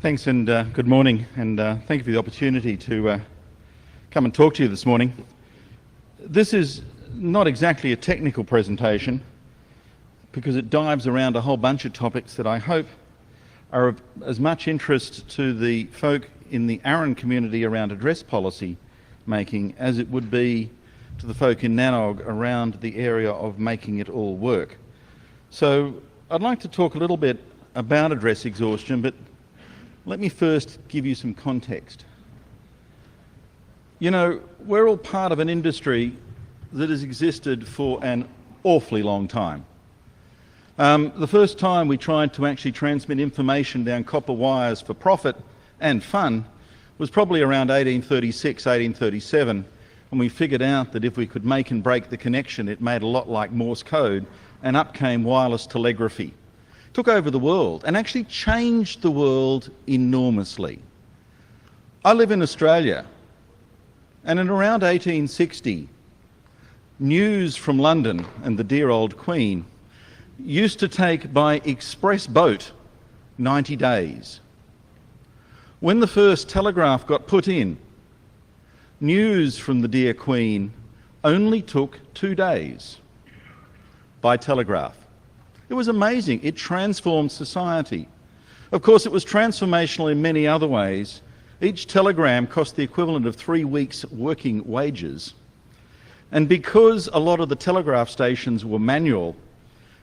Thanks and good morning, and thank you for the opportunity to come and talk to you this morning. This is not exactly a technical presentation because it dives around a whole bunch of topics that I hope are of as much interest to the folk in the Aaron community around address policy making as it would be to the folk in NANOG around the area of making it all work. So I'd like to talk a little bit about address exhaustion, but let me first give you some context. You know, we're all part of an industry that has existed for an awfully long time. The first time we tried to actually transmit information down copper wires for profit and fun was probably around 1836, 1837, when we figured out that if we could make and break the connection, it made a lot like Morse code, and up came wireless telegraphy. Took over the world and actually changed the world enormously. I live in Australia, and in around 1860, news from London and the dear old Queen used to take by express boat 90 days. When the first telegraph got put in, news from the dear Queen only took 2 days by telegraph. It was amazing. It transformed society. Of course, it was transformational in many other ways. Each telegram cost the equivalent of 3 weeks' working wages. And because a lot of the telegraph stations were manual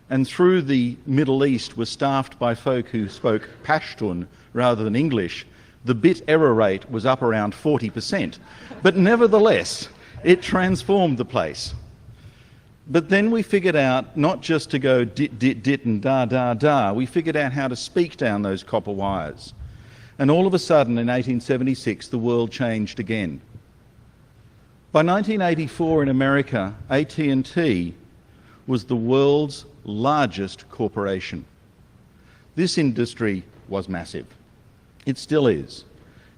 and through the Middle East were staffed by folk who spoke Pashtun rather than English, the bit error rate was up around 40%. But nevertheless, it transformed the place. But then we figured out not just to go dit, dit, dit and da, da, da, we figured out how to speak down those copper wires. And all of a sudden in 1876 the world changed again. By 1984 in America, AT&T was the world's largest corporation. This industry was massive. It still is.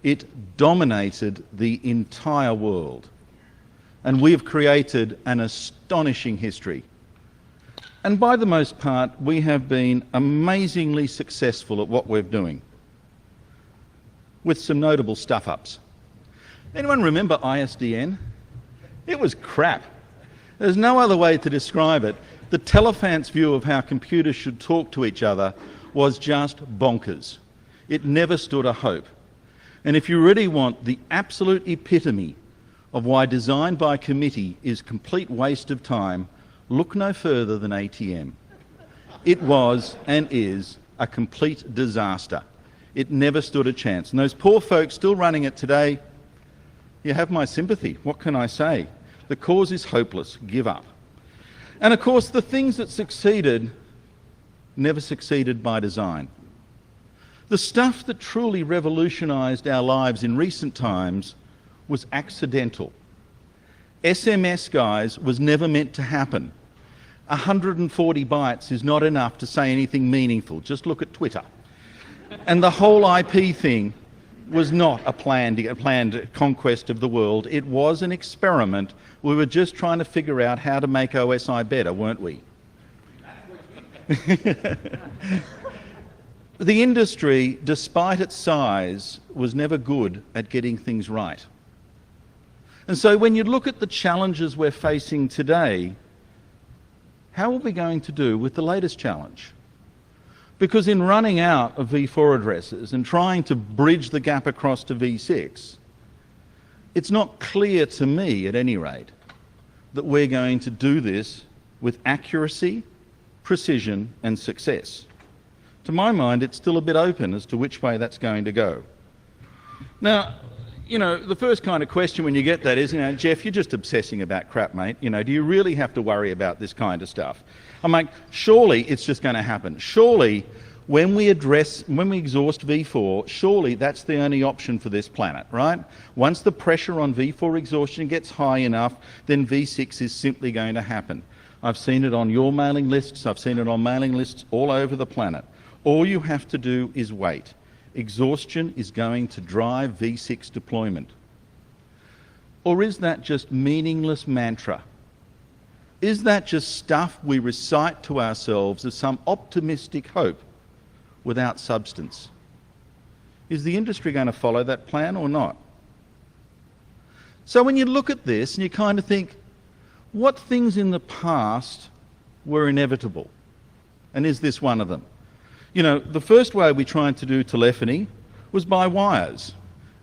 It dominated the entire world. And we've created an astonishing history. And by the most part, we have been amazingly successful at what we're doing, with some notable stuff-ups. Anyone remember ISDN? It was crap. There's no other way to describe it. The Telephant's view of how computers should talk to each other was just bonkers. It never stood a hope. And if you really want the absolute epitome of why design by committee is complete waste of time, look no further than ATM. It was and is a complete disaster. It never stood a chance. And those poor folks still running it today, you have my sympathy. What can I say? The cause is hopeless. Give up. And of course, the things that succeeded never succeeded by design. The stuff that truly revolutionized our lives in recent times was accidental. SMS, guys, was never meant to happen. 140 bytes is not enough to say anything meaningful. Just look at Twitter. And the whole IP thing was not a planned conquest of the world. It was an experiment. We were just trying to figure out how to make OSI better, weren't we? The industry, despite its size, was never good at getting things right. And so when you look at the challenges we're facing today, how are we going to do with the latest challenge? Because in running out of V4 addresses and trying to bridge the gap across to V6, it's not clear to me, at any rate, that we're going to do this with accuracy, precision and success. To my mind, it's still a bit open as to which way that's going to go. Now, you know, the first kind of question when you get that is, you know, Jeff, you're just obsessing about crap, mate. You know, do you really have to worry about this kind of stuff? I'm like, surely it's just going to happen. Surely when we exhaust V4, surely that's the only option for this planet, right? Once the pressure on V4 exhaustion gets high enough, then V6 is simply going to happen. I've seen it on your mailing lists. I've seen it on mailing lists all over the planet. All you have to do is wait. Exhaustion is going to drive V6 deployment. Or is that just meaningless mantra? Is that just stuff we recite to ourselves as some optimistic hope without substance? Is the industry going to follow that plan or not? So when you look at this and you kind of think, what things in the past were inevitable? And is this one of them? You know, the first way we tried to do telephony was by wires.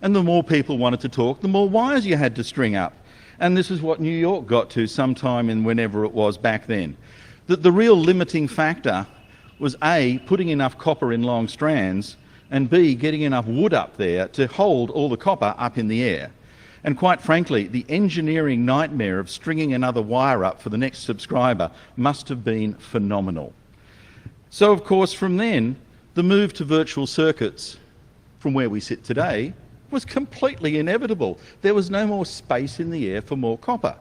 And the more people wanted to talk, the more wires you had to string up. And this is what New York got to sometime in whenever it was back then. That the real limiting factor was A, putting enough copper in long strands, and B, getting enough wood up there to hold all the copper up in the air. And quite frankly, the engineering nightmare of stringing another wire up for the next subscriber must have been phenomenal. So of course from then, the move to virtual circuits from where we sit today was completely inevitable. There was no more space in the air for more copper.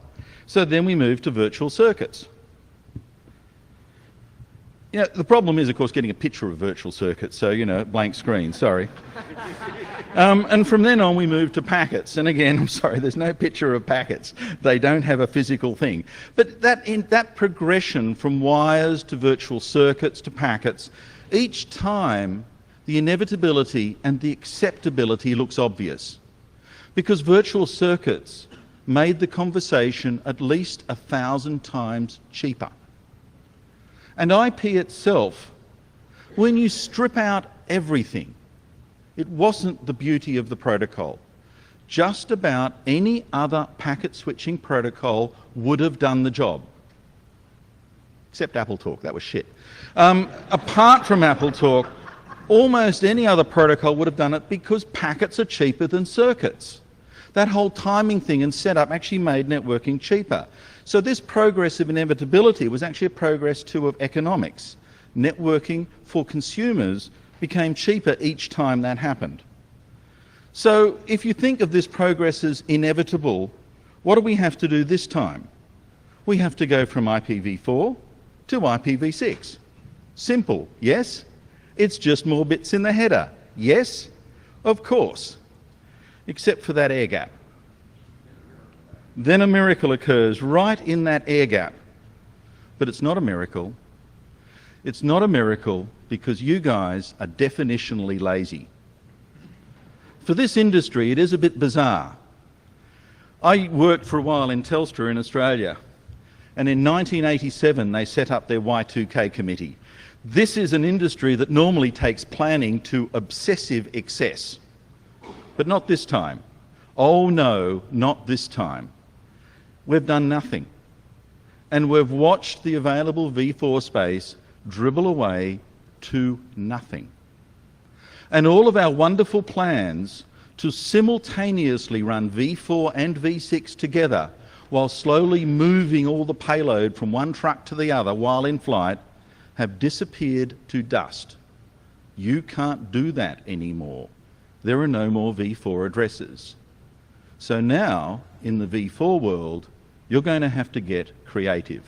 So then we moved to virtual circuits. You know, the problem is, of course, getting a picture of virtual circuits, so, you know, blank screen, sorry. And from then on, we moved to packets. And again, I'm sorry, there's no picture of packets. They don't have a physical thing. But that progression from wires to virtual circuits to packets, each time the inevitability and the acceptability looks obvious. Because virtual circuits made the conversation at least 1,000 times cheaper. And IP itself, when you strip out everything, it wasn't the beauty of the protocol. Just about any other packet switching protocol would have done the job. Except AppleTalk, that was shit. Apart from AppleTalk, almost any other protocol would have done it because packets are cheaper than circuits. That whole timing thing and setup actually made networking cheaper. So this progress of inevitability was actually a progress too of economics. Networking for consumers became cheaper each time that happened. So if you think of this progress as inevitable, what do we have to do this time? We have to go from IPv4 to IPv6. Simple, yes? It's just more bits in the header, yes? Of course, except for that air gap. Then a miracle occurs right in that air gap. But it's not a miracle. It's not a miracle because you guys are definitionally lazy. For this industry, it is a bit bizarre. I worked for a while in Telstra in Australia, and in 1987 they set up their Y2K committee. This is an industry that normally takes planning to obsessive excess. But not this time. Oh no, not this time. We've done nothing. And we've watched the available V4 space dribble away to nothing. And all of our wonderful plans to simultaneously run V4 and V6 together while slowly moving all the payload from one truck to the other while in flight have disappeared to dust. You can't do that anymore. There are no more V4 addresses. So now, in the V4 world, you're going to have to get creative.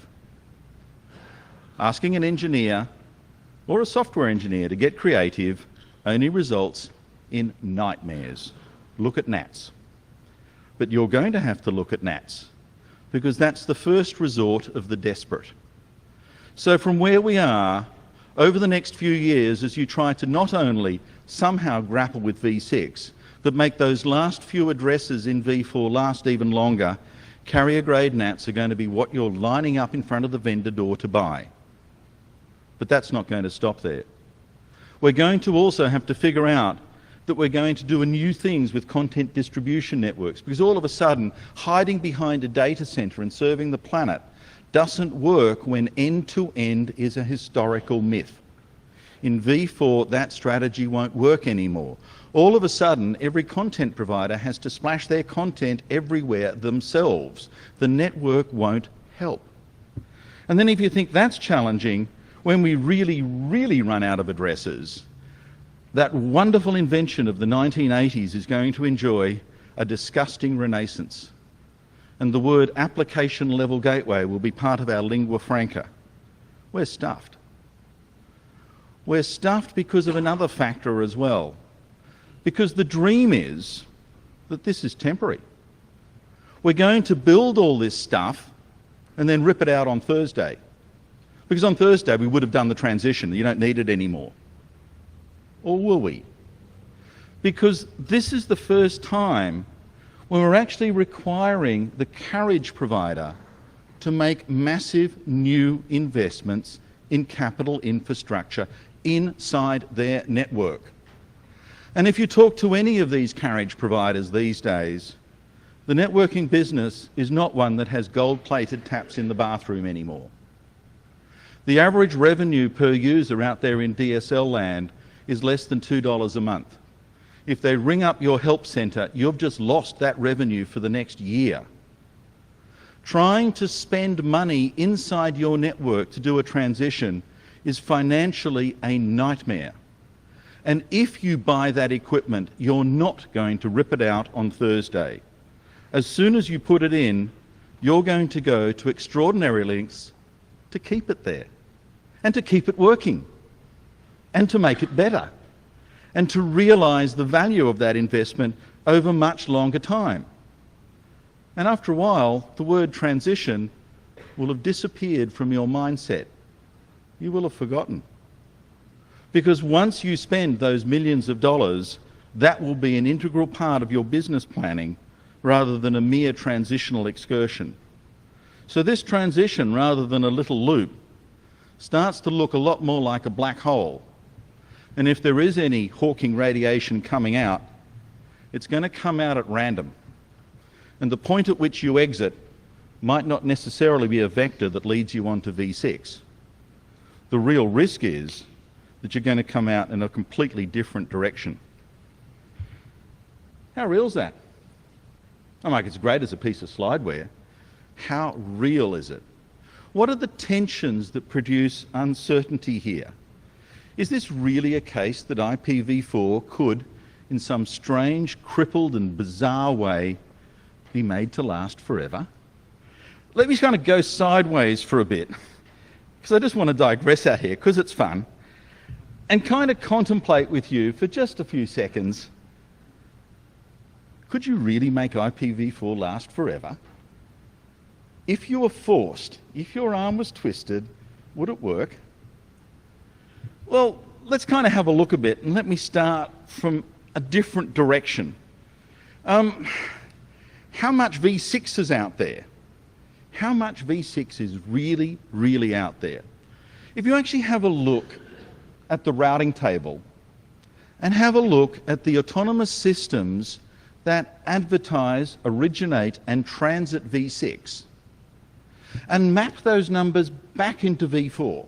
Asking an engineer or a software engineer to get creative only results in nightmares. Look at NATs. But you're going to have to look at NATs because that's the first resort of the desperate. So from where we are, over the next few years, as you try to not only somehow grapple with V6, but make those last few addresses in V4 last even longer, carrier grade NATs are going to be what you're lining up in front of the vendor door to buy. But that's not going to stop there. We're going to also have to figure out that we're going to do new things with content distribution networks, because all of a sudden, hiding behind a data center and serving the planet doesn't work when end-to-end is a historical myth. In V4, that strategy won't work anymore. All of a sudden, every content provider has to splash their content everywhere themselves. The network won't help. And then if you think that's challenging, when we really, really run out of addresses, that wonderful invention of the 1980s is going to enjoy a disgusting renaissance. And the word application level gateway will be part of our lingua franca. We're stuffed. We're stuffed because of another factor as well. Because the dream is that this is temporary. We're going to build all this stuff and then rip it out on Thursday. Because on Thursday we would have done the transition. You don't need it anymore. Or will we? because this is the first time when we're actually requiring the carriage provider to make massive new investments in capital infrastructure inside their network. And if you talk to any of these carriage providers these days, the networking business is not one that has gold-plated taps in the bathroom anymore. The average revenue per user out there in DSL land is less than $2 a month. If they ring up your help centre, you've just lost that revenue for the next year. Trying to spend money inside your network to do a transition is financially a nightmare. And if you buy that equipment, you're not going to rip it out on Thursday. As soon as you put it in, you're going to go to extraordinary lengths to keep it there, and to keep it working, and to make it better, and to realise the value of that investment over much longer time. And after a while, the word transition will have disappeared from your mindset. You will have forgotten. Because once you spend those millions of dollars, that will be an integral part of your business planning rather than a mere transitional excursion. So this transition, rather than a little loop, starts to look a lot more like a black hole. And if there is any Hawking radiation coming out, it's going to come out at random. And the point at which you exit might not necessarily be a vector that leads you on to V6. The real risk is that you're going to come out in a completely different direction. How real is that? I'm like, it's great as a piece of slideware. How real is it? What are the tensions that produce uncertainty here? Is this really a case that IPv4 could, in some strange, crippled and bizarre way, be made to last forever? Let me kind of go sideways for a bit, because I just want to digress out here, because it's fun, and kind of contemplate with you for just a few seconds, could you really make IPv4 last forever? If you were forced, if your arm was twisted, would it work? Well, let's kind of have a look a bit, and let me start from a different direction. How much V6 is out there? How much V6 is really, really out there? If you actually have a look at the routing table and have a look at the autonomous systems that advertise, originate and transit V6 and map those numbers back into V4,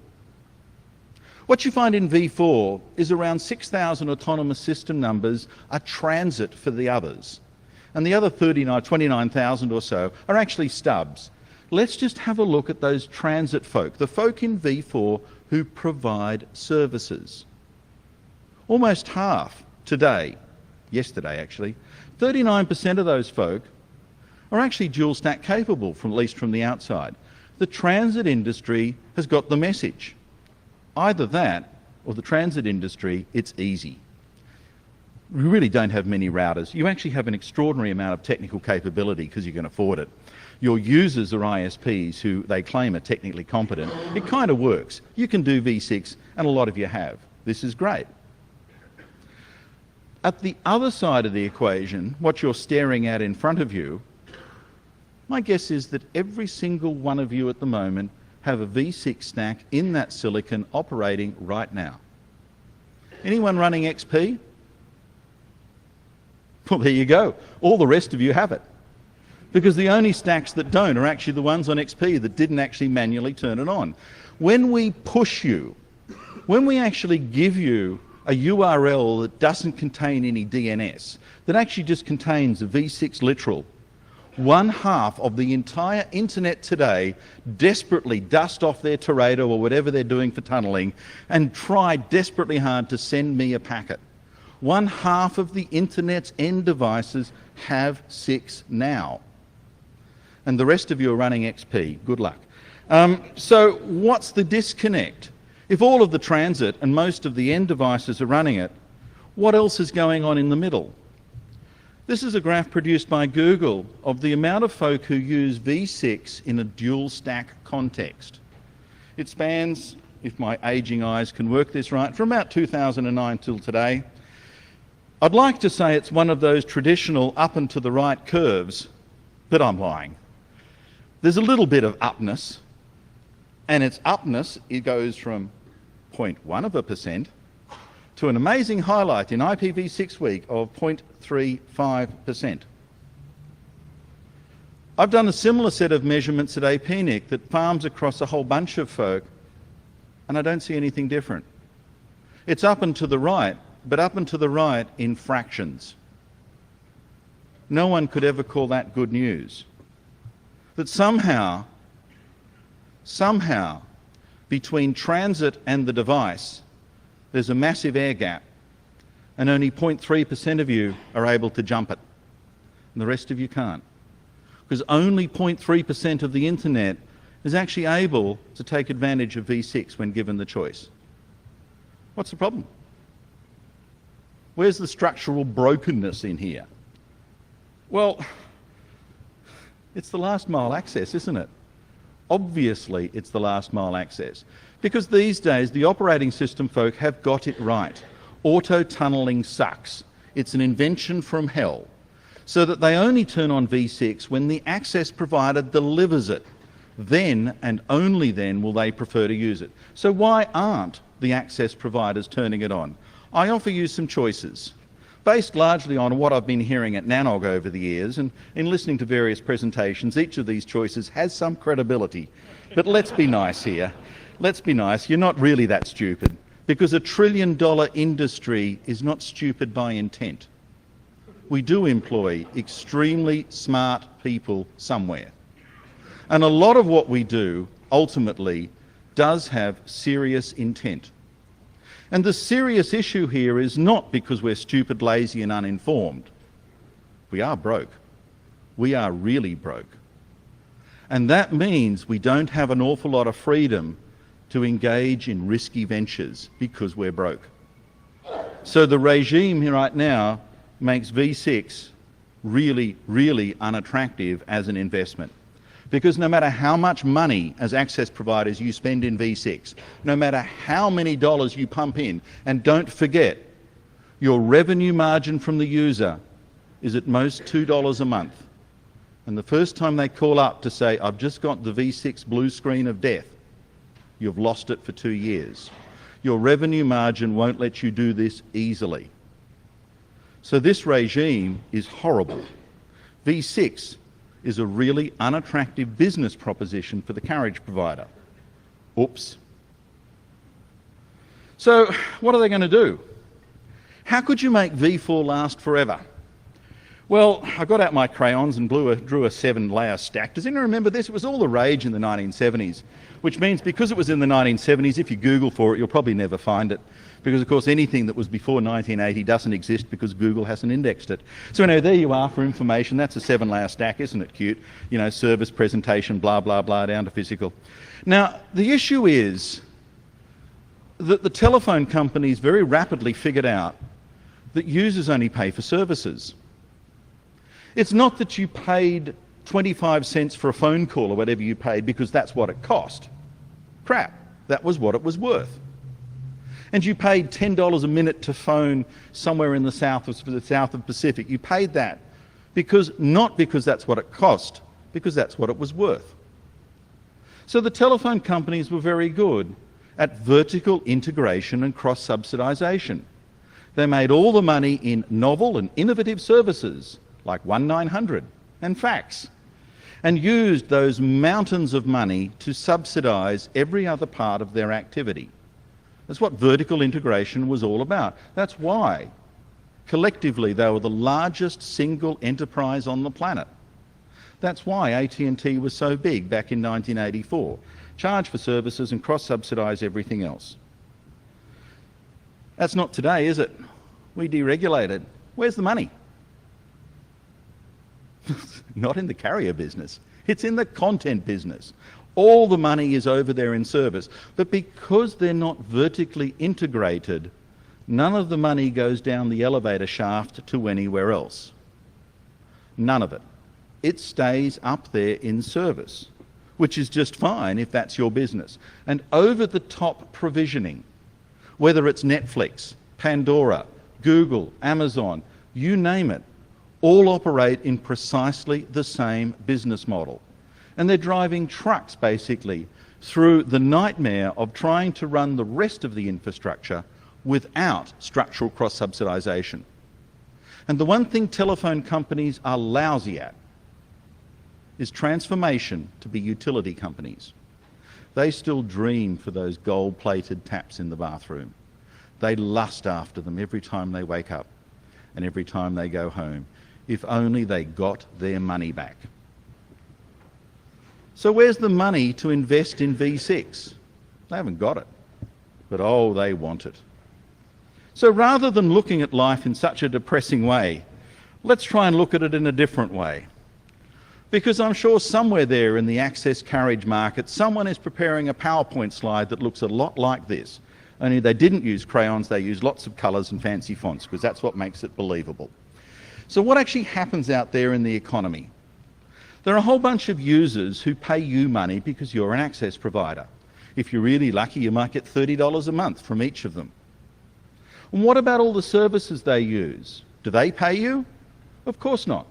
what you find in V4 is around 6,000 autonomous system numbers are transit for the others. And the other 29,000 or so are actually stubs. Let's just have a look at those transit folk, the folk in V4 who provide services. Almost half today, yesterday actually, 39% of those folk are actually dual stack capable, at least from the outside. The transit industry has got the message. Either that or the transit industry, it's easy. We really don't have many routers. You actually have an extraordinary amount of technical capability because you can afford it. Your users are ISPs who they claim are technically competent. It kind of works. You can do V6 and a lot of you have. This is great. At the other side of the equation, what you're staring at in front of you, my guess is that every single one of you at the moment have a V6 stack in that silicon operating right now. Anyone running XP? Well, there you go. All the rest of you have it. Because the only stacks that don't are actually the ones on XP that didn't actually manually turn it on. When we push you, when we actually give you a URL that doesn't contain any DNS, that actually just contains a V6 literal, 1/2 of the entire internet today desperately dust off their Teredo or whatever they're doing for tunneling and try desperately hard to send me a packet. 1/2 of the internet's end devices have 6 now. And the rest of you are running XP. Good luck. So what's the disconnect? If all of the transit and most of the end devices are running it, what else is going on in the middle? This is a graph produced by Google of the amount of folk who use V6 in a dual stack context. It spans, if my aging eyes can work this right, from about 2009 till today. I'd like to say it's one of those traditional up and to the right curves, but I'm lying. There's a little bit of upness, and its upness, it goes from 0.1% to an amazing highlight in IPv6 week of 0.35%. I've done a similar set of measurements at APNIC that farms across a whole bunch of folk, and I don't see anything different. It's up and to the right, but up and to the right in fractions. No one could ever call that good news. That somehow, between transit and the device, there's a massive air gap, and only 0.3% of you are able to jump it, and the rest of you can't. Because only 0.3% of the internet is actually able to take advantage of V6 when given the choice. What's the problem? Where's the structural brokenness in here? Well, it's the last mile access, isn't it? Obviously, it's the last mile access. Because these days, the operating system folk have got it right. Auto-tunneling sucks. It's an invention from hell. So that they only turn on V6 when the access provider delivers it. Then, and only then, will they prefer to use it. So why aren't the access providers turning it on? I offer you some choices, based largely on what I've been hearing at NANOG over the years, and in listening to various presentations, each of these choices has some credibility. But let's be nice here. Let's be nice. You're not really that stupid, because $1 trillion industry is not stupid by intent. We do employ extremely smart people somewhere. And a lot of what we do, ultimately, does have serious intent. And the serious issue here is not because we're stupid, lazy and uninformed. We are broke. We are really broke. And that means we don't have an awful lot of freedom to engage in risky ventures because we're broke. So the regime here right now makes V6 really, really unattractive as an investment. Because no matter how much money as access providers you spend in V6, no matter how many dollars you pump in, and don't forget, your revenue margin from the user is at most $2 a month. And the first time they call up to say, I've just got the V6 blue screen of death, you've lost it for 2 years. Your revenue margin won't let you do this easily. So this regime is horrible. V6 is a really unattractive business proposition for the carriage provider. Oops. So what are they going to do? How could you make V4 last forever? Well, I got out my crayons and drew a 7-layer stack. Does anyone remember this? It was all the rage in the 1970s, which means because it was in the 1970s, if you Google for it, you'll probably never find it. Because, of course, anything that was before 1980 doesn't exist because Google hasn't indexed it. So, there you are for information. That's a 7-layer stack, isn't it cute? Service, presentation, blah, blah, blah, down to physical. Now, the issue is that the telephone companies very rapidly figured out that users only pay for services. It's not that you paid 25 cents for a phone call or whatever you paid because that's what it cost. Crap, that was what it was worth. And you paid $10 a minute to phone somewhere in the south of Pacific. You paid that not because that's what it cost, because that's what it was worth. So the telephone companies were very good at vertical integration and cross-subsidization. They made all the money in novel and innovative services like 1-900 and fax, and used those mountains of money to subsidize every other part of their activity. That's what vertical integration was all about. That's why, collectively, they were the largest single enterprise on the planet. That's why AT&T was so big back in 1984. Charge for services and cross-subsidise everything else. That's not today, is it? We deregulated. Where's the money? Not in the carrier business. It's in the content business. All the money is over there in service. But because they're not vertically integrated, none of the money goes down the elevator shaft to anywhere else. None of it. It stays up there in service, which is just fine if that's your business. And over-the-top provisioning, whether it's Netflix, Pandora, Google, Amazon, you name it, all operate in precisely the same business model. And they're driving trucks, basically, through the nightmare of trying to run the rest of the infrastructure without structural cross-subsidisation. And the one thing telephone companies are lousy at is transformation to be utility companies. They still dream for those gold-plated taps in the bathroom. They lust after them every time they wake up and every time they go home. If only they got their money back. So where's the money to invest in V6? They haven't got it, but oh, they want it. So rather than looking at life in such a depressing way, let's try and look at it in a different way. Because I'm sure somewhere there in the access carriage market, someone is preparing a PowerPoint slide that looks a lot like this. Only they didn't use crayons, they used lots of colours and fancy fonts, because that's what makes it believable. So what actually happens out there in the economy? There are a whole bunch of users who pay you money because you're an access provider. If you're really lucky, you might get $30 a month from each of them. And what about all the services they use? Do they pay you? Of course not.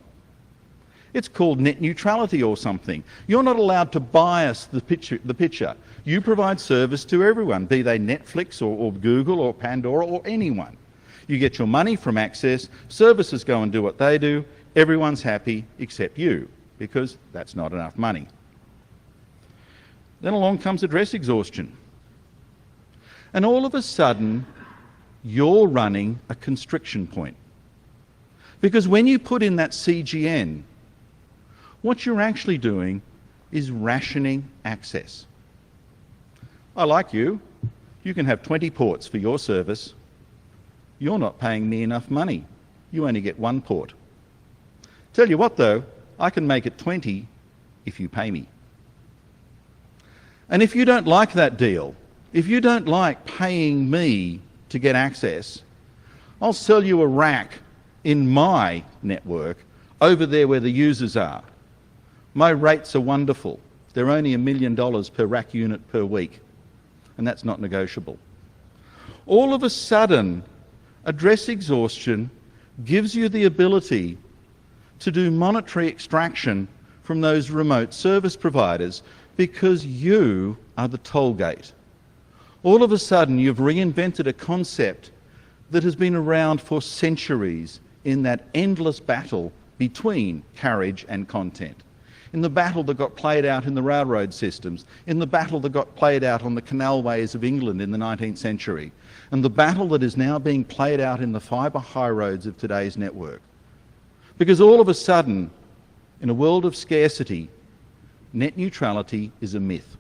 It's called net neutrality or something. You're not allowed to bias the picture. You provide service to everyone, be they Netflix or Google or Pandora or anyone. You get your money from access, services go and do what they do, everyone's happy except you, because that's not enough money. Then along comes address exhaustion. And all of a sudden, you're running a constriction point. Because when you put in that CGN, what you're actually doing is rationing access. I like you. You can have 20 ports for your service. You're not paying me enough money. You only get one port. Tell you what though, I can make it 20 if you pay me. And if you don't like that deal, if you don't like paying me to get access, I'll sell you a rack in my network over there where the users are. My rates are wonderful. They're only $1 million per rack unit per week, and that's not negotiable. All of a sudden, address exhaustion gives you the ability to do monetary extraction from those remote service providers because you are the toll gate. All of a sudden, you've reinvented a concept that has been around for centuries in that endless battle between carriage and content. In the battle that got played out in the railroad systems, in the battle that got played out on the canalways of England in the 19th century, and the battle that is now being played out in the fibre high roads of today's network. Because all of a sudden, in a world of scarcity, net neutrality is a myth.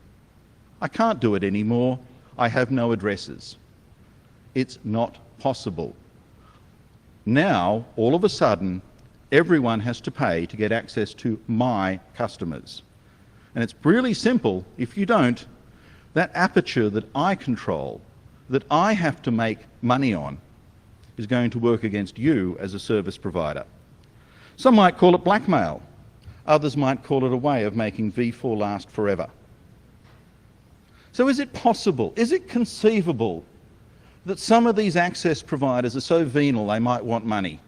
I can't do it anymore. I have no addresses. It's not possible. Now, all of a sudden, everyone has to pay to get access to my customers. And it's really simple. If you don't, that aperture that I control, that I have to make money on, is going to work against you as a service provider. Some might call it blackmail. Others might call it a way of making V4 last forever. So is it possible, is it conceivable that some of these access providers are so venal they might want money,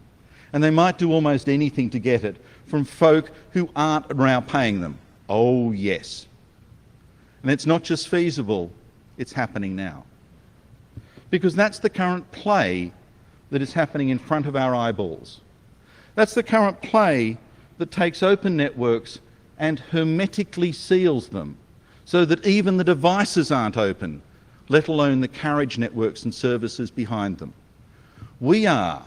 and they might do almost anything to get it from folk who aren't around paying them? Oh yes. And it's not just feasible, it's happening now. Because that's the current play that is happening in front of our eyeballs. That's the current play that takes open networks and hermetically seals them so that even the devices aren't open, let alone the carriage networks and services behind them. We are,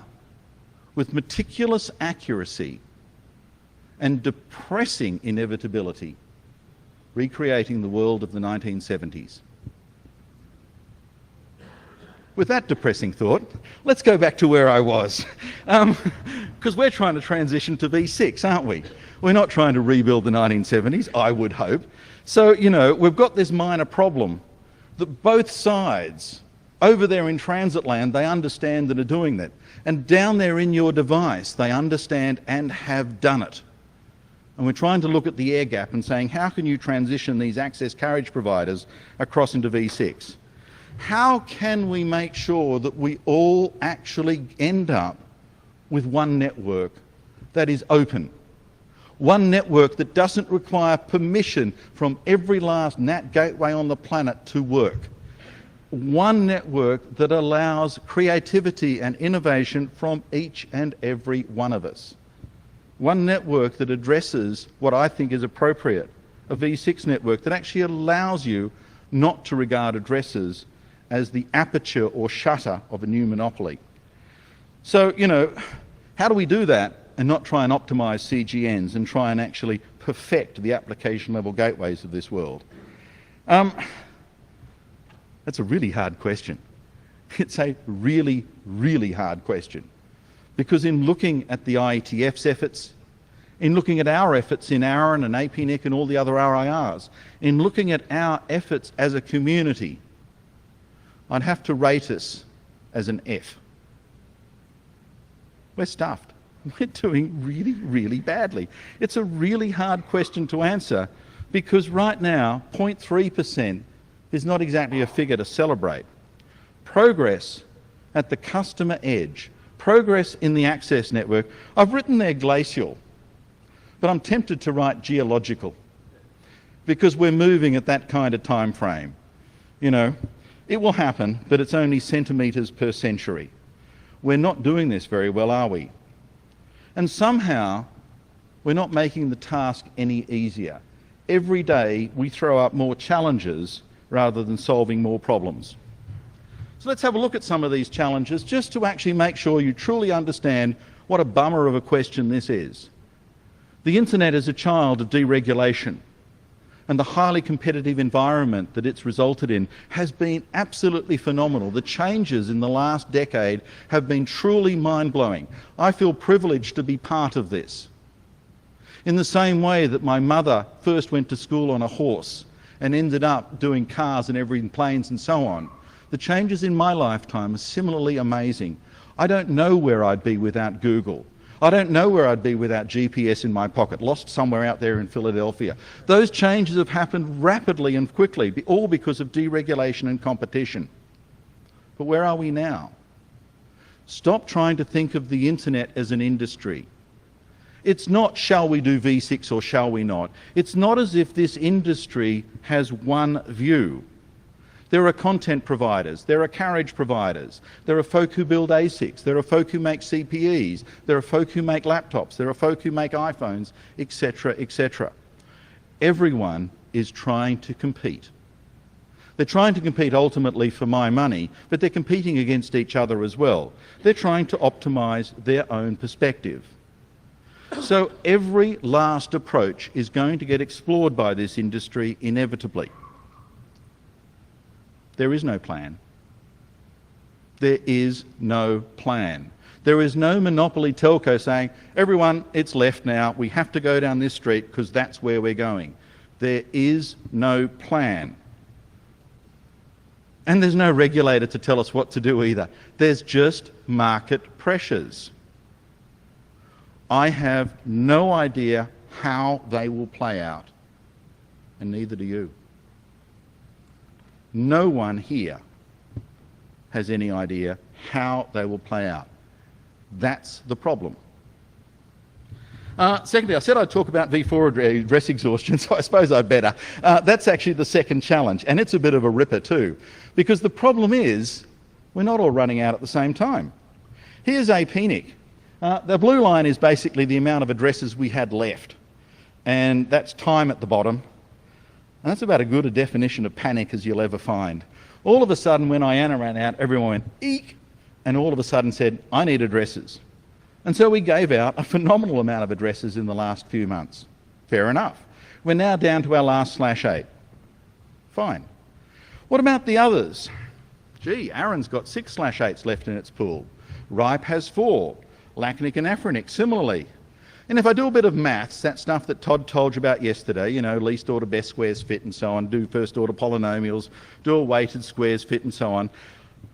with meticulous accuracy and depressing inevitability, recreating the world of the 1970s. With that depressing thought, let's go back to where I was. Because we're trying to transition to V6, aren't we? We're not trying to rebuild the 1970s, I would hope. So, you know, we've got this minor problem that both sides, over there in transit land, they understand and are doing that. And down there in your device, they understand and have done it. And we're trying to look at the air gap and saying, how can you transition these access carriage providers across into V6? how can we make sure that we all actually end up with one network that is open? One network that doesn't require permission from every last NAT gateway on the planet to work. One network that allows creativity and innovation from each and every one of us. One network that addresses what I think is appropriate, a V6 network that actually allows you not to regard addresses as the aperture or shutter of a new monopoly. So, you know, how do we do that and not try and optimize CGNs and try and actually perfect the application level gateways of this world? That's a really hard question. It's a really, really hard question. Because in looking at the IETF's efforts, in looking at our efforts in ARIN and APNIC and all the other RIRs, in looking at our efforts as a community, I'd have to rate us as an F. We're stuffed. We're doing really, really badly. It's a really hard question to answer because right now, 0.3% is not exactly a figure to celebrate. Progress at the customer edge, progress in the access network. I've written there glacial, but I'm tempted to write geological because we're moving at that kind of time frame. You know, it will happen, but it's only centimetres per century. We're not doing this very well, are we? And somehow, we're not making the task any easier. Every day, we throw up more challenges rather than solving more problems. So let's have a look at some of these challenges just to actually make sure you truly understand what a bummer of a question this is. The internet is a child of deregulation, and the highly competitive environment that it's resulted in has been absolutely phenomenal. The changes in the last decade have been truly mind-blowing. I feel privileged to be part of this. In the same way that my mother first went to school on a horse and ended up doing cars and everything, planes and so on, the changes in my lifetime are similarly amazing. I don't know where I'd be without Google. I don't know where I'd be without GPS in my pocket, lost somewhere out there in Philadelphia. Those changes have happened rapidly and quickly, all because of deregulation and competition. But where are we now? Stop trying to think of the internet as an industry. It's not, shall we do V6 or shall we not? It's not as if this industry has one view. There are content providers, there are carriage providers, there are folk who build ASICs, there are folk who make CPEs, there are folk who make laptops, there are folk who make iPhones, etc., etc. Everyone is trying to compete. They're trying to compete ultimately for my money, but they're competing against each other as well. They're trying to optimize their own perspective. So every last approach is going to get explored by this industry inevitably. There is no plan. There is no plan. There is no monopoly telco saying, everyone, it's left now, we have to go down this street because that's where we're going. There is no plan. And there's no regulator to tell us what to do either. There's just market pressures. I have no idea how they will play out, and neither do you. No one here has any idea how they will play out. That's the problem. Secondly, I said I'd talk about V4 address exhaustion, so I suppose I better. That's actually the second challenge, and it's a bit of a ripper too, because the problem is we're not all running out at the same time. Here's APNIC. The blue line is basically the amount of addresses we had left, and that's time at the bottom. And that's about as good a definition of panic as you'll ever find. All of a sudden, when IANA ran out, everyone went, eek, and all of a sudden said, I need addresses. And so we gave out a phenomenal amount of addresses in the last few months. Fair enough. We're now down to our last /8. Fine. What about the others? Gee, ARIN's got 6 /8s left in its pool. RIPE has 4. LACNIC and AFRINIC similarly. And if I do a bit of maths, that stuff that Todd told you about yesterday, you know, least order best squares fit and so on, do first order polynomials, do a weighted squares fit and so on,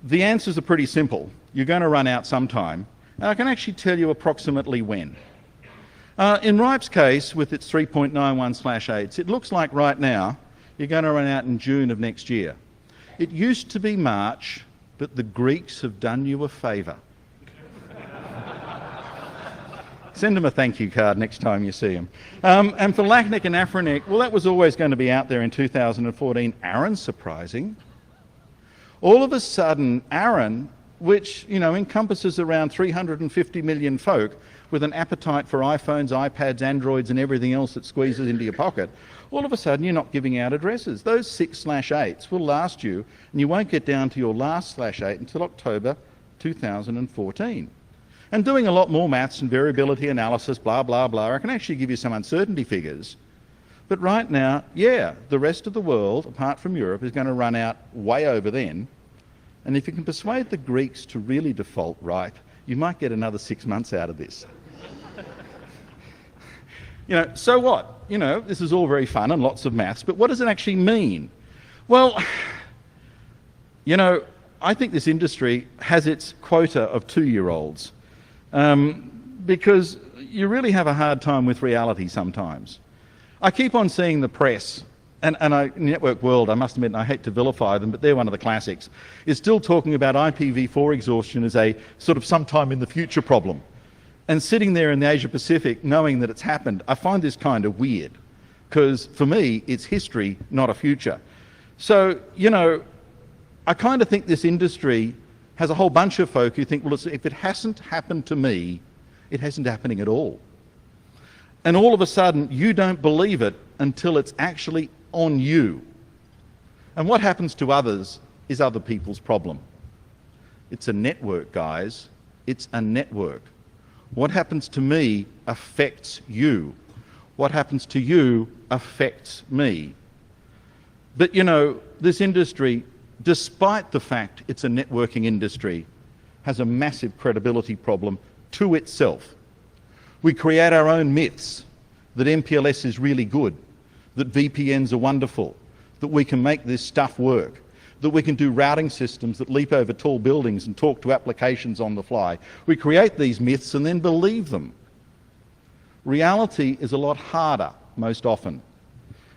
the answers are pretty simple. You're going to run out sometime. And I can actually tell you approximately when. In RIPE's case, with its 3.91/8s, it looks like right now you're going to run out in June of next year. It used to be March, but the Greeks have done you a favour. Send them a thank you card next time you see them. And for LACNIC and AFRINIC, well, that was always going to be out there in 2014. ARIN's surprising. All of a sudden, ARIN, which encompasses around 350 million folk with an appetite for iPhones, iPads, Androids and everything else that squeezes into your pocket, all of a sudden you're not giving out addresses. Those 6/8s will last you, and you won't get down to your last /8 until October 2014. And doing a lot more maths and variability analysis, blah, blah, blah, I can actually give you some uncertainty figures. But right now, yeah, the rest of the world, apart from Europe, is going to run out way over then. And if you can persuade the Greeks to really default right, you might get another 6 months out of this. So what? This is all very fun and lots of maths, but what does it actually mean? Well, I think this industry has its quota of 2-year-olds. Because you really have a hard time with reality sometimes. I keep on seeing the press, and Network World, I must admit, and I hate to vilify them, but they're one of the classics, is still talking about IPv4 exhaustion as a sort of sometime in the future problem. And sitting there in the Asia Pacific knowing that it's happened, I find this kind of weird, because for me, it's history, not a future. So, I kind of think this industry has a whole bunch of folk who think, well, if it hasn't happened to me, it hasn't happening at all. And all of a sudden, you don't believe it until it's actually on you. And what happens to others is other people's problem. It's a network, guys. It's a network. What happens to me affects you. What happens to you affects me. But this industry, despite the fact it's a networking industry, has a massive credibility problem to itself. We create our own myths that MPLS is really good, that VPNs are wonderful, that we can make this stuff work, that we can do routing systems that leap over tall buildings and talk to applications on the fly. We create these myths and then believe them. Reality is a lot harder most often.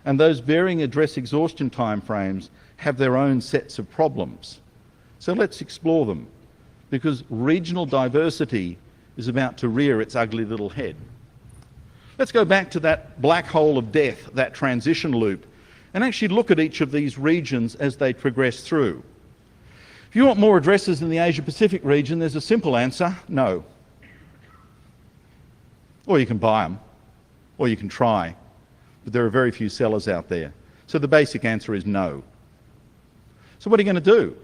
And those varying address exhaustion timeframes have their own sets of problems. So let's explore them, because regional diversity is about to rear its ugly little head. Let's go back to that black hole of death, that transition loop, and actually look at each of these regions as they progress through. If you want more addresses in the Asia Pacific region, there's a simple answer: no. Or you can buy them, or you can try, but there are very few sellers out there. So the basic answer is no. So what are you going to do?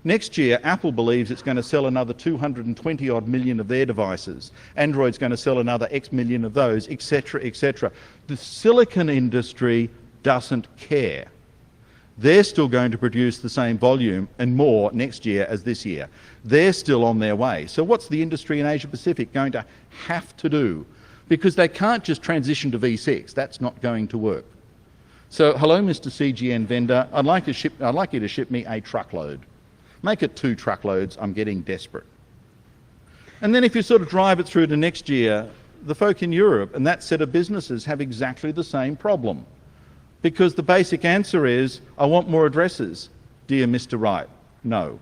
Next year, Apple believes it's going to sell another 220 odd million of their devices. Android's going to sell another X million of those, etc., etc. The silicon industry doesn't care. They're still going to produce the same volume and more next year as this year. They're still on their way. So what's the industry in Asia Pacific going to have to do? Because they can't just transition to V6. That's not going to work. So, hello, Mr. CGN vendor. I'd like you to ship me a truckload. Make it 2 truckloads. I'm getting desperate. And then if you sort of drive it through to next year, the folk in Europe and that set of businesses have exactly the same problem. Because the basic answer is, I want more addresses. Dear Mr. Right, no.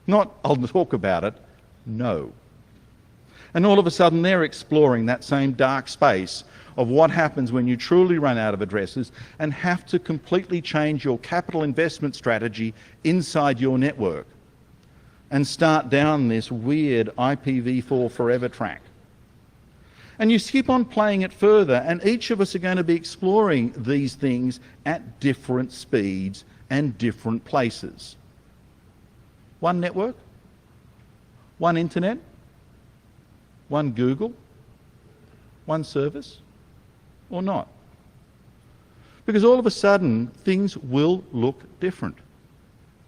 Not, I'll talk about it, no. And all of a sudden they're exploring that same dark space of what happens when you truly run out of addresses and have to completely change your capital investment strategy inside your network and start down this weird IPv4 forever track. And you keep on playing it further, and each of us are going to be exploring these things at different speeds and different places. One network, one internet, one Google, one service, or not. Because all of a sudden, things will look different.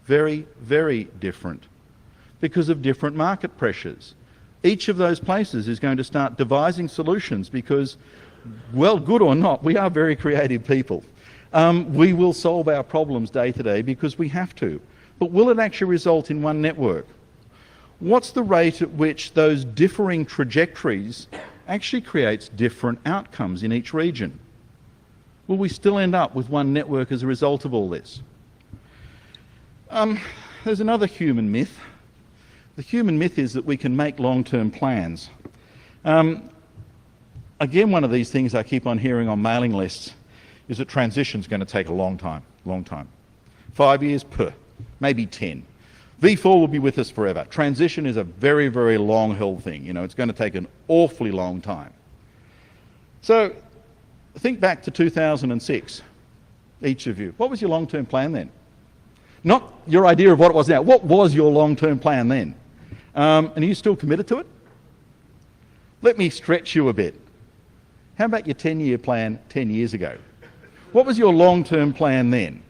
Very, very different. Because of different market pressures. Each of those places is going to start devising solutions because, well, good or not, we are very creative people. We will solve our problems day to day because we have to. But will it actually result in one network? What's the rate at which those differing trajectories actually creates different outcomes in each region? Will we still end up with one network as a result of all this? There's another human myth. The human myth is that we can make long-term plans. Again, one of these things I keep on hearing on mailing lists is that transition's going to take a long time. 5 years, maybe 10. V4 will be with us forever. Transition is a very, very long-held thing. You know, it's going to take an awfully long time. So think back to 2006, each of you. What was your long-term plan then? Not your idea of what it was now. What was your long-term plan then? And are you still committed to it? Let me stretch you a bit. How about your 10-year plan 10 years ago? What was your long-term plan then?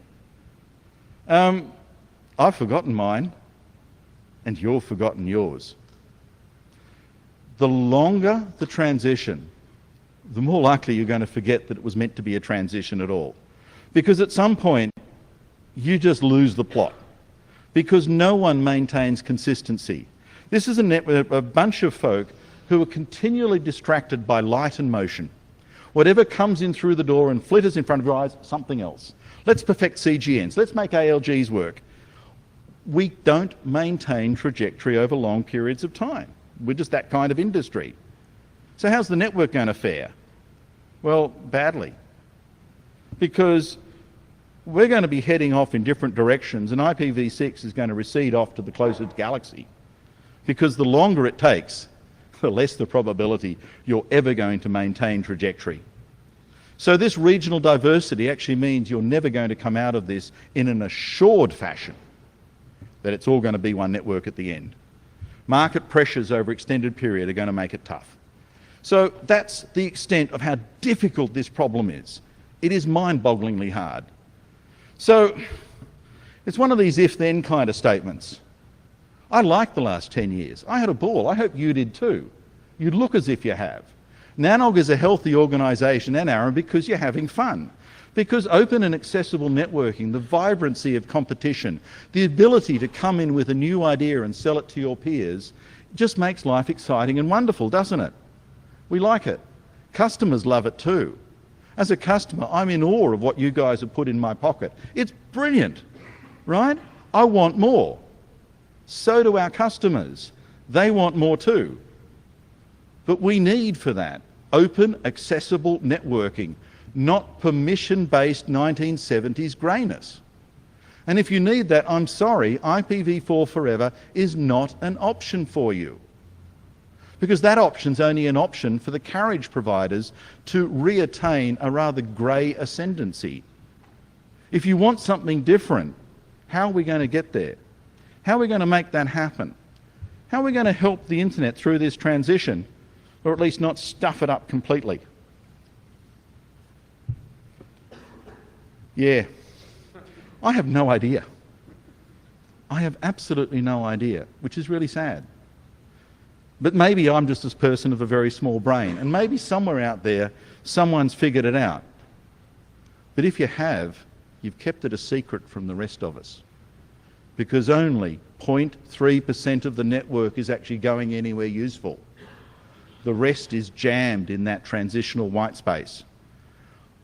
I've forgotten mine, and you've forgotten yours. The longer the transition, the more likely you're going to forget that it was meant to be a transition at all. Because at some point, you just lose the plot. Because no one maintains consistency. This is a bunch of folk who are continually distracted by light and motion. Whatever comes in through the door and flitters in front of your eyes, something else. Let's perfect CGNs. Let's make ALGs work. We don't maintain trajectory over long periods of time. We're just that kind of industry. So how's the network going to fare? Well, badly. Because we're going to be heading off in different directions, and IPv6 is going to recede off to the closest galaxy. Because the longer it takes, the less the probability you're ever going to maintain trajectory. So this regional diversity actually means you're never going to come out of this in an assured fashion that it's all going to be one network at the end. Market pressures over extended period are going to make it tough. So that's the extent of how difficult this problem is. It is mind-bogglingly hard. So it's one of these if-then kind of statements. I liked the last 10 years. I had a ball. I hope you did too. You look as if you have. NANOG is a healthy organisation, and Aaron, because you're having fun. Because open and accessible networking, the vibrancy of competition, the ability to come in with a new idea and sell it to your peers, just makes life exciting and wonderful, doesn't it? We like it. Customers love it too. As a customer, I'm in awe of what you guys have put in my pocket. It's brilliant, right? I want more. So do our customers. They want more too. But we need for that open, accessible networking, not permission-based 1970s greyness. And if you need that, I'm sorry, IPv4 forever is not an option for you. Because that option's only an option for the carriage providers to reattain a rather grey ascendancy. If you want something different, how are we going to get there? How are we going to make that happen? How are we going to help the internet through this transition, or at least not stuff it up completely? Yeah, I have no idea. I have absolutely no idea, which is really sad. But maybe I'm just this person of a very small brain, and maybe somewhere out there, someone's figured it out. But if you have, you've kept it a secret from the rest of us. Because only 0.3% of the network is actually going anywhere useful. The rest is jammed in that transitional white space.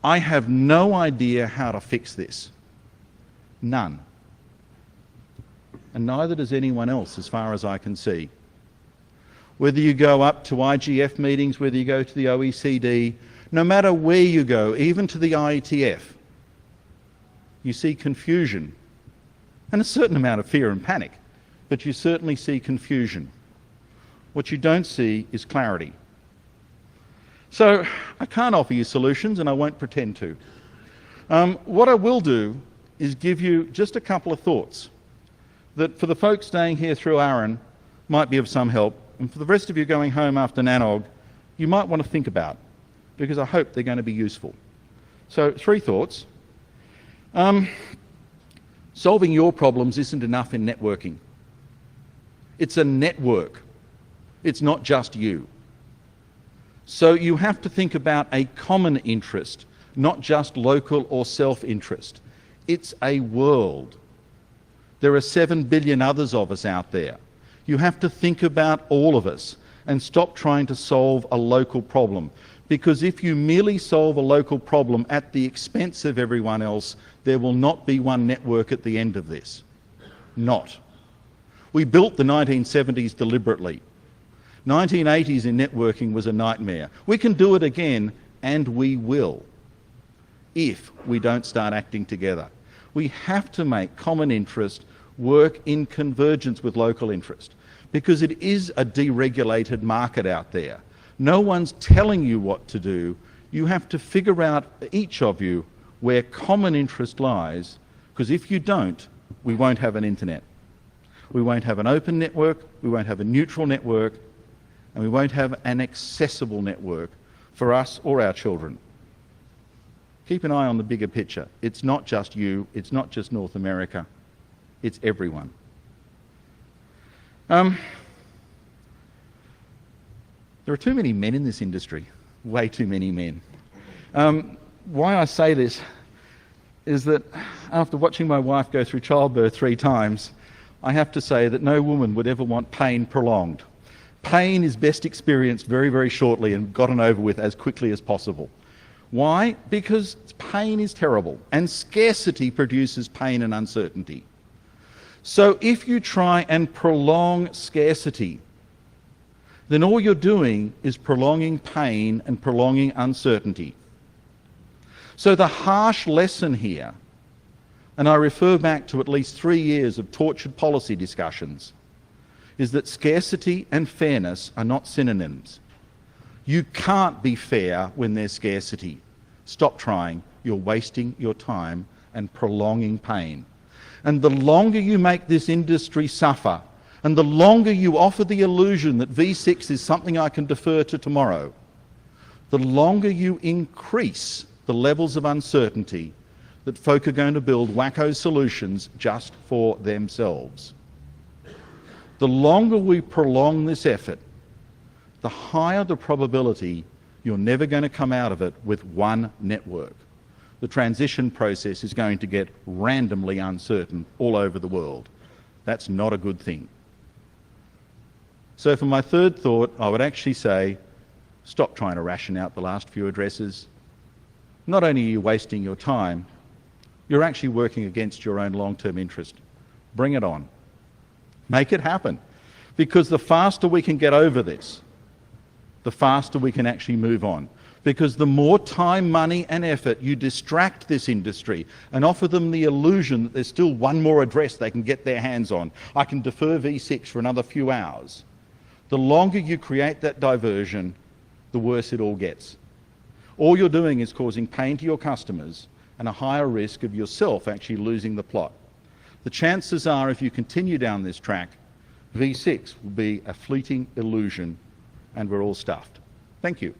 I have no idea how to fix this. None. And neither does anyone else, as far as I can see. Whether you go up to IGF meetings, whether you go to the OECD, no matter where you go, even to the IETF, you see confusion and a certain amount of fear and panic, but you certainly see confusion. What you don't see is clarity. So I can't offer you solutions, and I won't pretend to. What I will do is give you just a couple of thoughts that for the folks staying here through Aaron might be of some help, and for the rest of you going home after NANOG, you might want to think about, because I hope they're going to be useful. So 3 thoughts. Solving your problems isn't enough in networking. It's a network. It's not just you. So you have to think about a common interest, not just local or self-interest. It's a world. There are 7 billion others of us out there. You have to think about all of us and stop trying to solve a local problem. Because if you merely solve a local problem at the expense of everyone else, there will not be one network at the end of this. not. We built the 1970s deliberately. 1980s in networking was a nightmare. We can do it again, and we will, if we don't start acting together. We have to make common interest work in convergence with local interest, because it is a deregulated market out there. No one's telling you what to do. You have to figure out, each of you, where common interest lies, because if you don't, we won't have an internet. We won't have an open network, we won't have a neutral network, and we won't have an accessible network for us or our children. Keep an eye on the bigger picture. It's not just you, it's not just North America, it's everyone. There are too many men in this industry, way too many men. Why I say this is that after watching my wife go through childbirth 3 times, I have to say that no woman would ever want pain prolonged. Pain is best experienced very, very shortly and gotten over with as quickly as possible. Why? Because pain is terrible, and scarcity produces pain and uncertainty. So if you try and prolong scarcity, then all you're doing is prolonging pain and prolonging uncertainty. So the harsh lesson here, and I refer back to at least 3 years of tortured policy discussions, is that scarcity and fairness are not synonyms. You can't be fair when there's scarcity. Stop trying. You're wasting your time and prolonging pain. And the longer you make this industry suffer, and the longer you offer the illusion that V6 is something I can defer to tomorrow, the longer you increase the levels of uncertainty that folk are going to build wacko solutions just for themselves. The longer we prolong this effort, the higher the probability you're never going to come out of it with one network. The transition process is going to get randomly uncertain all over the world. That's not a good thing. So for my third thought, I would actually say, stop trying to ration out the last few addresses. Not only are you wasting your time, you're actually working against your own long-term interest. Bring it on. Make it happen. Because the faster we can get over this, the faster we can actually move on. Because the more time, money and effort you distract this industry and offer them the illusion that there's still one more address they can get their hands on, I can defer V6 for another few hours, the longer you create that diversion, the worse it all gets. All you're doing is causing pain to your customers and a higher risk of yourself actually losing the plot. The chances are, if you continue down this track, V6 will be a fleeting illusion and we're all stuffed. Thank you.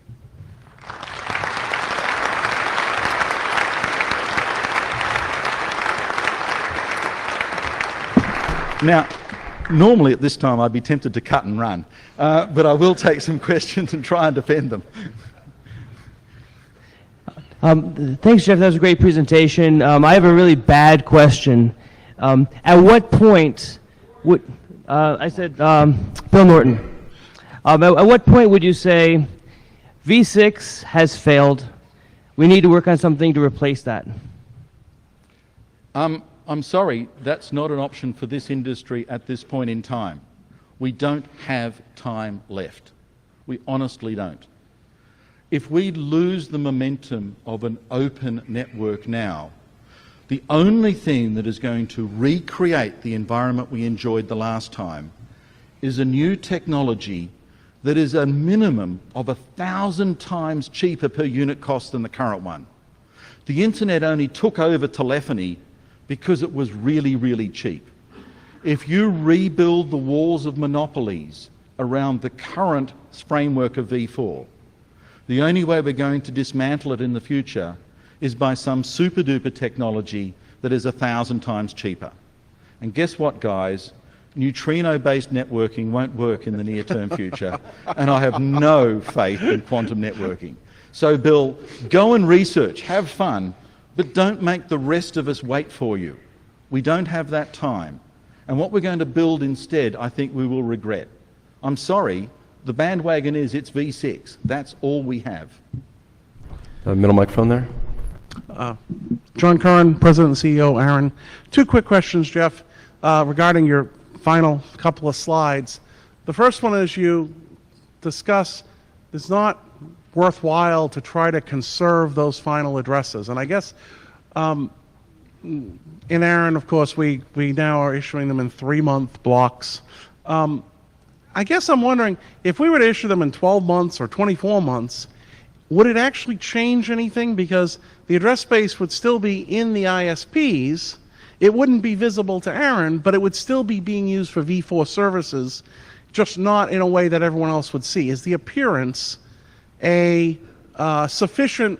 Now, normally at this time I'd be tempted to cut and run, but I will take some questions and try and defend them. Thanks, Jeff. That was a great presentation. I have a really bad question. At what point would, Bill Norton, at what point would you say V6 has failed, we need to work on something to replace that? I'm sorry, that's not an option for this industry at this point in time. We don't have time left. We honestly don't. If we lose the momentum of an open network now, the only thing that is going to recreate the environment we enjoyed the last time is a new technology that is a minimum of 1,000 times cheaper per unit cost than the current one. The internet only took over telephony because it was really, really cheap. If you rebuild the walls of monopolies around the current framework of V4, the only way we're going to dismantle it in the future is by some super-duper technology that is 1,000 times cheaper. And guess what, guys? Neutrino-based networking won't work in the near-term future, and I have no faith in quantum networking. So, Bill, go and research, have fun, but don't make the rest of us wait for you. We don't have that time. And what we're going to build instead, I think we will regret. I'm sorry, the bandwagon is it's V6. That's all we have. Middle microphone there. John Curran, President and CEO, Aaron. 2 quick questions, Jeff. regarding your final couple of slides. The first one is you discuss it's not worthwhile to try to conserve those final addresses. And I guess in ARIN, of course, we now are issuing them in 3-month blocks. I guess I'm wondering, if we were to issue them in 12 months or 24 months, would it actually change anything? Because the address space would still be in the ISPs. It wouldn't be visible to ARIN, but it would still be being used for V4 services, just not in a way that everyone else would see. Is the appearance sufficient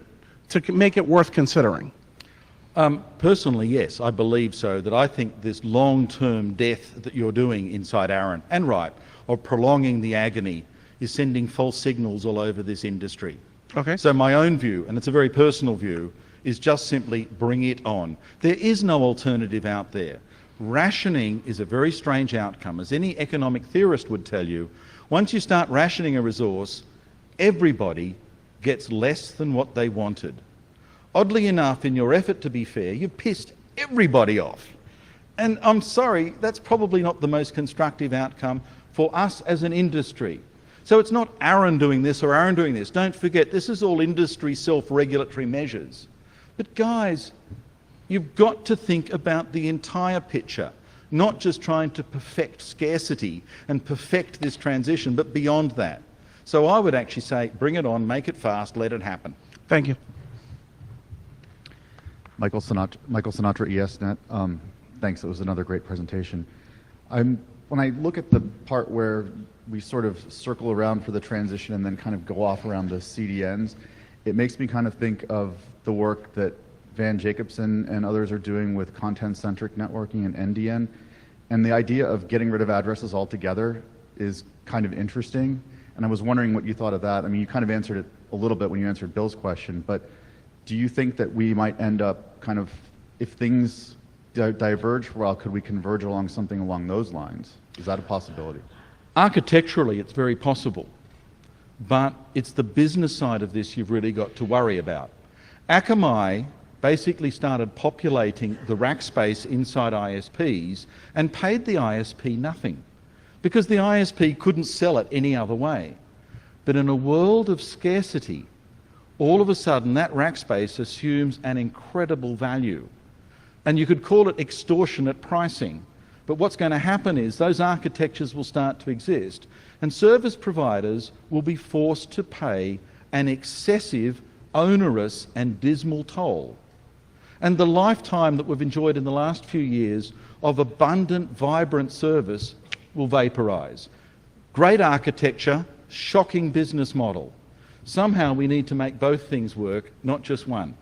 to make it worth considering? Personally, yes, I believe so. That I think this long-term death that you're doing inside ARIN, and right, of prolonging the agony, is sending false signals all over this industry. Okay. So my own view, and it's a very personal view, is just simply bring it on. There is no alternative out there. Rationing is a very strange outcome. As any economic theorist would tell you, once you start rationing a resource, everybody gets less than what they wanted. Oddly enough, in your effort to be fair, you've pissed everybody off. And I'm sorry, that's probably not the most constructive outcome for us as an industry. So it's not ARIN doing this or ARIN doing this. Don't forget, this is all industry self-regulatory measures. But guys, you've got to think about the entire picture, not just trying to perfect scarcity and perfect this transition, but beyond that. So I would actually say, bring it on, make it fast, let it happen. Thank you. Michael Sinatra, ESNet. Thanks, it was another great presentation. When I look at the part where we sort of circle around for the transition and then kind of go off around the CDNs, it makes me kind of think of the work that Van Jacobson and others are doing with content-centric networking and NDN. And the idea of getting rid of addresses altogether is kind of interesting. And I was wondering what you thought of that. I mean, you kind of answered it a little bit when you answered Bill's question, but do you think that we might end up kind of, if things diverge for a while, could we converge along something along those lines? Is that a possibility? Architecturally, it's very possible, but it's the business side of this you've really got to worry about. Akamai basically started populating the rack space inside ISPs and paid the ISP nothing because the ISP couldn't sell it any other way. But in a world of scarcity, all of a sudden that rack space assumes an incredible value. And you could call it extortionate pricing. But what's going to happen is those architectures will start to exist and service providers will be forced to pay an excessive, onerous and dismal toll. And the lifetime that we've enjoyed in the last few years of abundant, vibrant service will vaporize. Great architecture, shocking business model. Somehow we need to make both things work, not just one.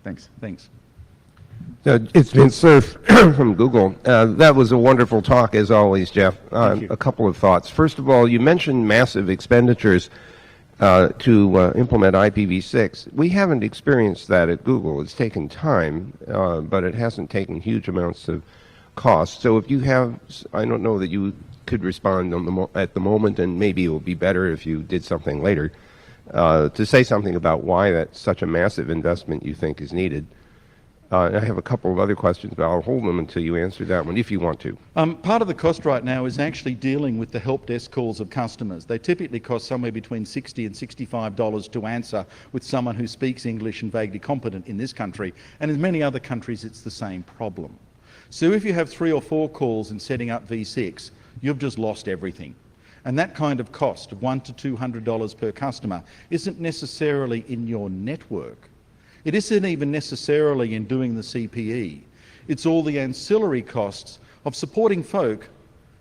Thanks. Thanks. It's been Surf from Google. That was a wonderful talk, as always, Jeff. A couple of thoughts. First of all, you mentioned massive expenditures to implement IPv6. We haven't experienced that at Google. It's taken time, but it hasn't taken huge amounts of cost. So if you have, I don't know that you could respond on at the moment, and maybe it will be better if you did something later, to say something about why that's such a massive investment you think is needed. I have a couple of other questions, but I'll hold them until you answer that one, if you want to. Part of the cost right now is actually dealing with the help desk calls of customers. They typically cost somewhere between $60 and $65 to answer with someone who speaks English and vaguely competent in this country. And in many other countries, it's the same problem. So if you have 3 or 4 calls in setting up V6, you've just lost everything. And that kind of cost of $100 to $200 per customer isn't necessarily in your network. It isn't even necessarily in doing the CPE. It's all the ancillary costs of supporting folk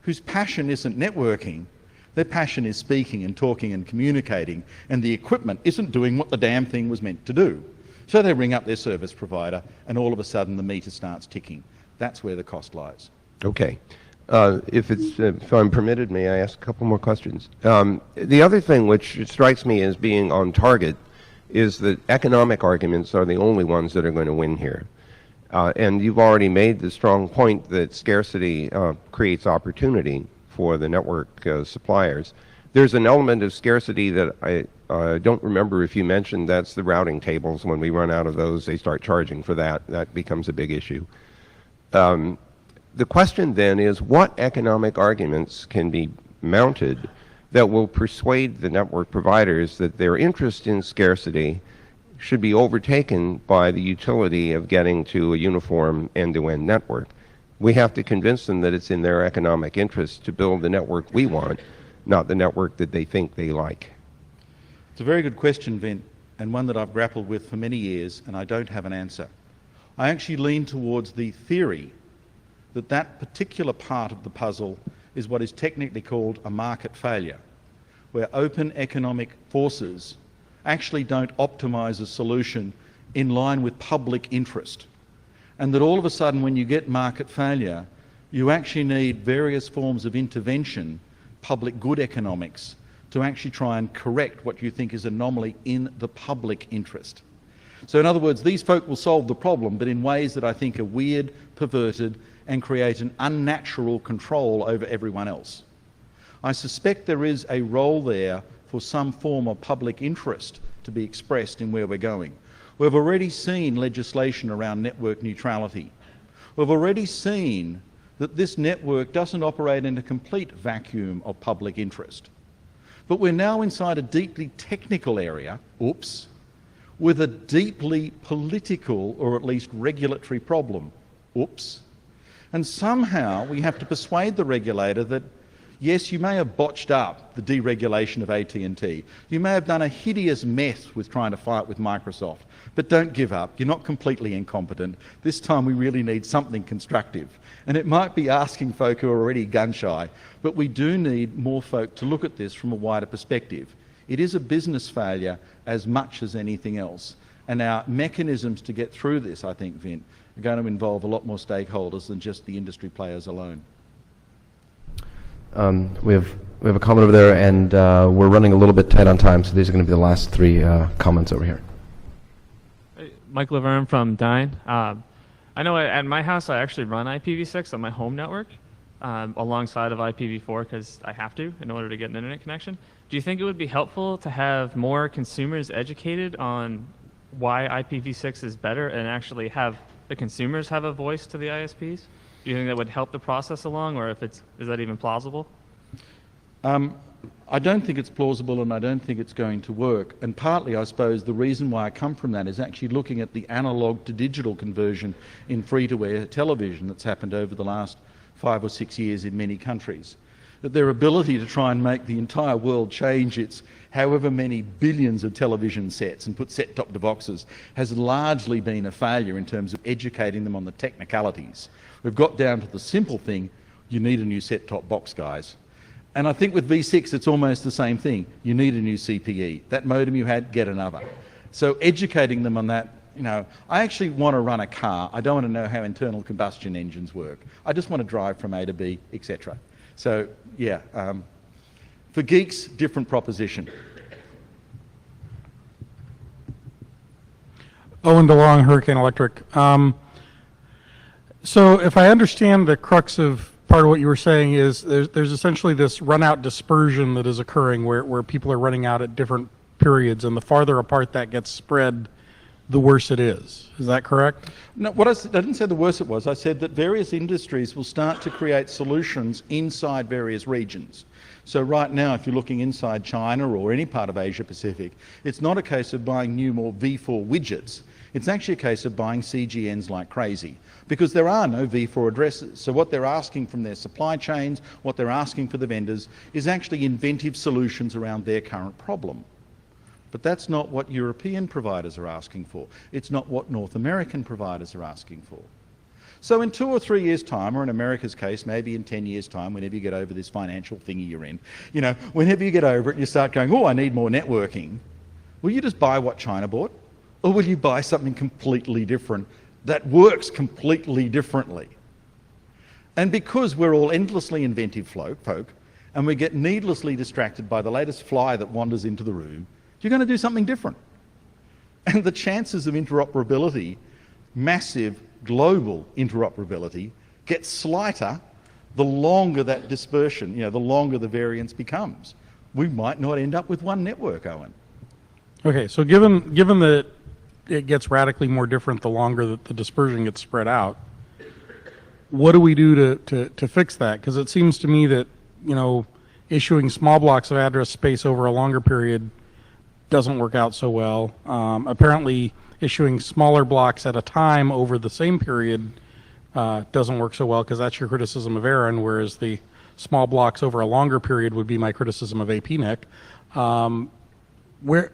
whose passion isn't networking. Their passion is speaking and talking and communicating, and the equipment isn't doing what the damn thing was meant to do. So they ring up their service provider, and all of a sudden the meter starts ticking. That's where the cost lies. Okay. If I'm permitted, may I ask a couple more questions? The other thing which strikes me as being on target is that economic arguments are the only ones that are going to win here. And you've already made the strong point that scarcity creates opportunity for the network suppliers. There's an element of scarcity that I don't remember if you mentioned. That's the routing tables. When we run out of those, they start charging for that. That becomes a big issue. the question then is, what economic arguments can be mounted that will persuade the network providers that their interest in scarcity should be overtaken by the utility of getting to a uniform end-to-end network? We have to convince them that it's in their economic interest to build the network we want, not the network that they think they like. It's a very good question, Vint, and one that I've grappled with for many years, and I don't have an answer. I actually lean towards the theory that that particular part of the puzzle is what is technically called a market failure, where open economic forces actually don't optimize a solution in line with public interest. And that all of a sudden, when you get market failure, you actually need various forms of intervention, public good economics, to actually try and correct what you think is anomaly in the public interest. So in other words, these folk will solve the problem, but in ways that I think are weird, perverted, and create an unnatural control over everyone else. I suspect there is a role there for some form of public interest to be expressed in where we're going. We've already seen legislation around network neutrality. We've already seen that this network doesn't operate in a complete vacuum of public interest. But we're now inside a deeply technical area, oops, with a deeply political or at least regulatory problem, oops. And somehow we have to persuade the regulator that, yes, you may have botched up the deregulation of AT&T. You may have done a hideous mess with trying to fight with Microsoft, but don't give up. You're not completely incompetent. This time we really need something constructive. And it might be asking folk who are already gun-shy, but we do need more folk to look at this from a wider perspective. It is a business failure as much as anything else. And our mechanisms to get through this, I think, Vint, are going to involve a lot more stakeholders than just the industry players alone. We have a comment over there, and we're running a little bit tight on time, so these are going to be the last three comments over here. Mike Laverne from Dine. I know at my house I actually run IPv6 on my home network alongside of IPv4 because I have to in order to get an internet connection. Do you think it would be helpful to have more consumers educated on why IPv6 is better and actually have the consumers have a voice to the ISPs? Do you think that would help the process along, or is that even plausible? I don't think it's plausible, and I don't think it's going to work. And partly, I suppose, the reason why I come from that is actually looking at the analog to digital conversion in free-to-air television that's happened over the last 5 or 6 years in many countries. That their ability to try and make the entire world change its however many billions of television sets and put set-top boxes has largely been a failure in terms of educating them on the technicalities. We've got down to the simple thing, you need a new set-top box, guys. And I think with V6 it's almost the same thing. You need a new CPE. That modem you had, get another. So educating them on that, I actually want to run a car. I don't want to know how internal combustion engines work. I just want to drive from A to B, etc. So yeah, for geeks, different proposition. Owen DeLong, Hurricane Electric. So if I understand the crux of part of what you were saying is there's essentially this run-out dispersion that is occurring where people are running out at different periods, and the farther apart that gets spread, the worse it is. Is that correct? No, I didn't say the worse it was. I said that various industries will start to create solutions inside various regions. So right now, if you're looking inside China or any part of Asia Pacific, it's not a case of buying new more V4 widgets. It's actually a case of buying CGNs like crazy, because there are no V4 addresses. So what they're asking from their supply chains, what they're asking for the vendors, is actually inventive solutions around their current problem. But that's not what European providers are asking for. It's not what North American providers are asking for. So in 2 or 3 years' time, or in America's case, maybe in 10 years' time, whenever you get over this financial thingy you're in, whenever you get over it and you start going, oh, I need more networking, will you just buy what China bought? Or will you buy something completely different that works completely differently? And because we're all endlessly inventive folk, and we get needlessly distracted by the latest fly that wanders into the room, you're going to do something different. And the chances of interoperability, massive global interoperability, get slighter the longer that dispersion, the longer the variance becomes. We might not end up with one network, Owen. Okay, so given that it gets radically more different the longer that the dispersion gets spread out, what do we do to fix that? Because it seems to me that, you know, issuing small blocks of address space over a longer period doesn't work out so well. Apparently, issuing smaller blocks at a time over the same period doesn't work so well, because that's your criticism of Aaron, whereas the small blocks over a longer period would be my criticism of APNIC. What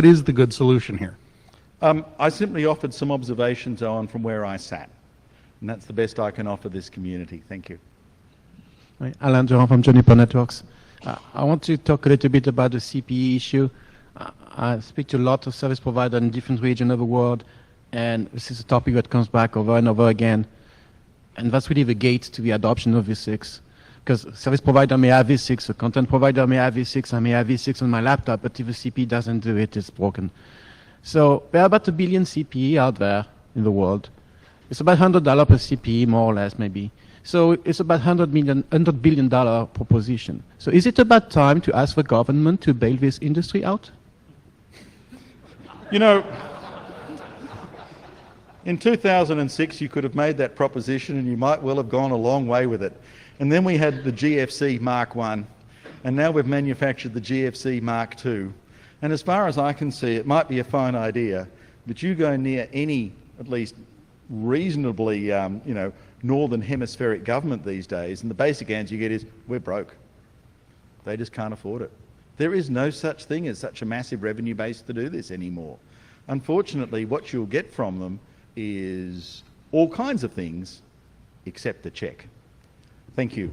is the good solution here? I simply offered some observations, Owen, from where I sat. And that's the best I can offer this community. Thank you. Hi, Alain Durand from Juniper Networks. I want to talk a little bit about the CPE issue. I speak to a lot of service providers in different regions of the world, and this is a topic that comes back over and over again. And that's really the gate to the adoption of V6. Because service provider may have V6, a content provider may have V6, I may have V6 on my laptop, but if the CPE doesn't do it, it's broken. So there are about 1 billion CPE out there in the world. It's about $100 per CPE, more or less, maybe. So it's about $100 billion proposition. So is it about time to ask the government to bail this industry out? You know, in 2006, you could have made that proposition and you might well have gone a long way with it. And then we had the GFC Mark I, and now we've manufactured the GFC Mark II. And as far as I can see, it might be a fine idea, but you go near any, at least reasonably, northern hemispheric government these days, and the basic answer you get is, we're broke. They just can't afford it. There is no such thing as such a massive revenue base to do this anymore. Unfortunately, what you'll get from them is all kinds of things except the check. Thank you.